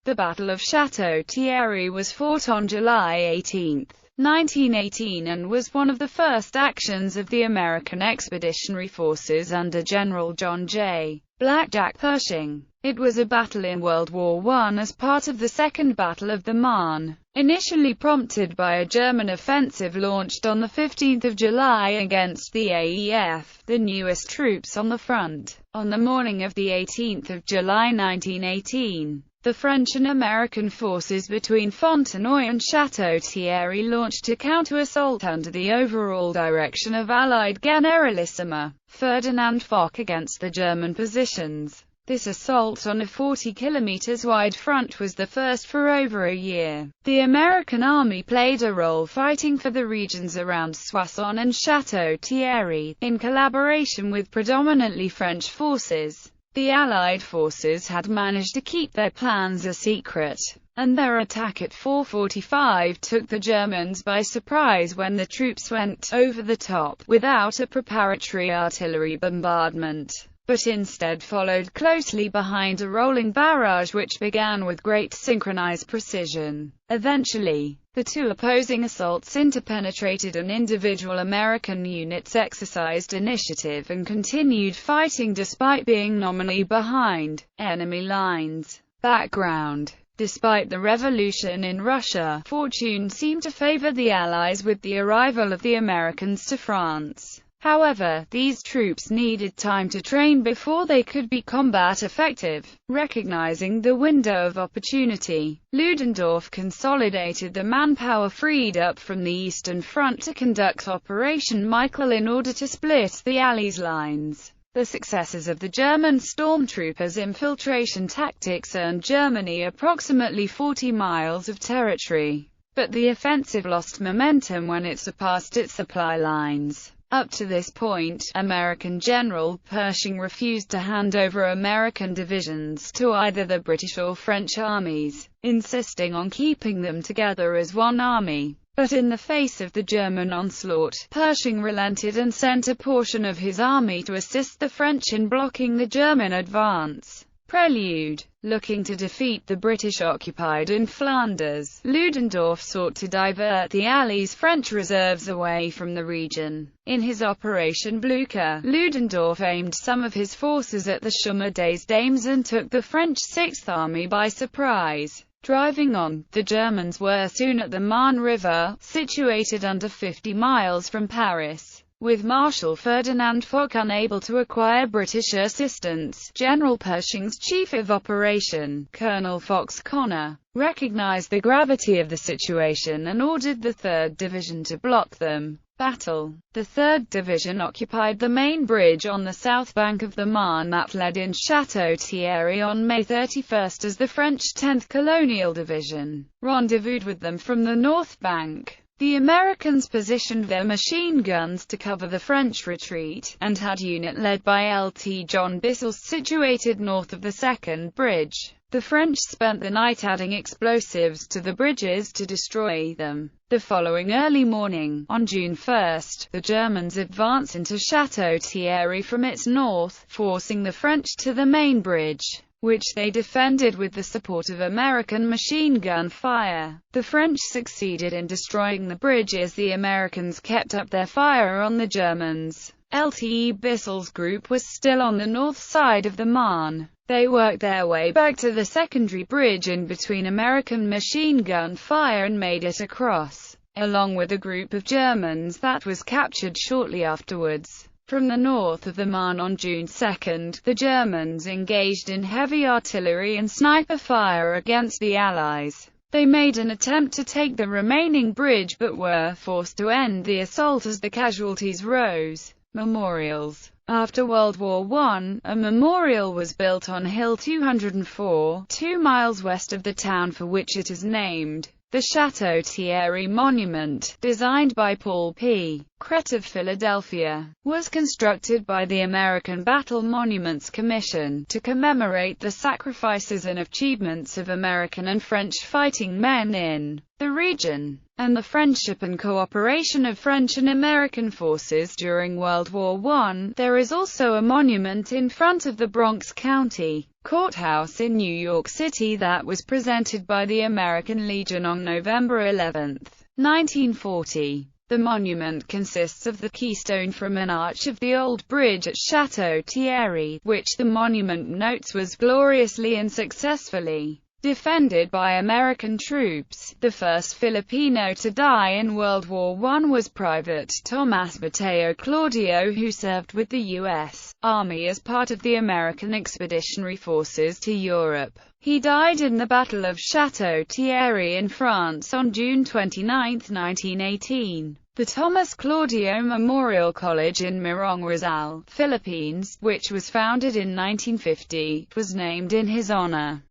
The Battle of Château-Thierry was fought on July 18, 1918 and was one of the first actions of the American Expeditionary Forces under General John J. Blackjack Pershing. It was a battle in World War I as part of the Second Battle of the Marne, initially prompted by a German offensive launched on 15 July against the AEF, the newest troops on the front. On the morning of 18 July 1918, the French and American forces between Fontenoy and Château-Thierry launched a counter-assault under the overall direction of Allied Generalissimo Ferdinand Foch against the German positions. This assault on a 40 km wide front was the first for over a year. The American army played a role fighting for the regions around Soissons and Château-Thierry, in collaboration with predominantly French forces. The Allied forces had managed to keep their plans a secret, and their attack at 4:45 took the Germans by surprise when the troops went over the top, without a preparatory artillery bombardment, but instead followed closely behind a rolling barrage which began with great synchronized precision. Eventually, the two opposing assaults interpenetrated and individual American units exercised initiative and continued fighting despite being nominally behind enemy lines. Background: despite the revolution in Russia, fortune seemed to favor the Allies with the arrival of the Americans to France. However, these troops needed time to train before they could be combat effective. Recognizing the window of opportunity, Ludendorff consolidated the manpower freed up from the Eastern Front to conduct Operation Michael in order to split the Allies' lines. The successes of the German stormtroopers' infiltration tactics earned Germany approximately 40 miles of territory, but the offensive lost momentum when it surpassed its supply lines. Up to this point, American General Pershing refused to hand over American divisions to either the British or French armies, insisting on keeping them together as one army. But in the face of the German onslaught, Pershing relented and sent a portion of his army to assist the French in blocking the German advance. Prelude: looking to defeat the British occupied in Flanders, Ludendorff sought to divert the Allies' French reserves away from the region. In his Operation Blücher, Ludendorff aimed some of his forces at the Chemin des Dames and took the French Sixth Army by surprise. Driving on, the Germans were soon at the Marne River, situated under 50 miles from Paris. With Marshal Ferdinand Foch unable to acquire British assistance, General Pershing's chief of operation, Colonel Fox Connor, recognized the gravity of the situation and ordered the 3rd Division to block them. Battle: the 3rd Division occupied the main bridge on the south bank of the Marne that led in Château-Thierry on May 31 as the French 10th Colonial Division rendezvoused with them from the north bank. The Americans positioned their machine guns to cover the French retreat, and had unit led by Lt. John Bissell situated north of the 2nd Bridge. The French spent the night adding explosives to the bridges to destroy them. The following early morning, on June 1, the Germans advanced into Château-Thierry from its north, forcing the French to the main bridge, which they defended with the support of American machine gun fire. The French succeeded in destroying the bridge as the Americans kept up their fire on the Germans. Lt. Bissell's group was still on the north side of the Marne. They worked their way back to the secondary bridge in between American machine gun fire and made it across, along with a group of Germans that was captured shortly afterwards. From the north of the Marne on June 2, the Germans engaged in heavy artillery and sniper fire against the Allies. They made an attempt to take the remaining bridge but were forced to end the assault as the casualties rose. Memorials: after World War I, a memorial was built on Hill 204, 2 miles west of the town for which it is named. The Château-Thierry Monument, designed by Paul P. Crête of Philadelphia, was constructed by the American Battle Monuments Commission, to commemorate the sacrifices and achievements of American and French fighting men in the region, and the friendship and cooperation of French and American forces during World War I. There is also a monument in front of the Bronx County Courthouse in New York City that was presented by the American Legion on November 11, 1940. The monument consists of the keystone from an arch of the old bridge at Château-Thierry, which the monument notes was gloriously and successfully defended by American troops. The first Filipino to die in World War I was Private Thomas Mateo Claudio, who served with the U.S. Army as part of the American Expeditionary Forces to Europe. He died in the Battle of Château-Thierry in France on June 29, 1918. The Thomas Claudio Memorial College in Morong, Rizal, Philippines, which was founded in 1950, was named in his honor.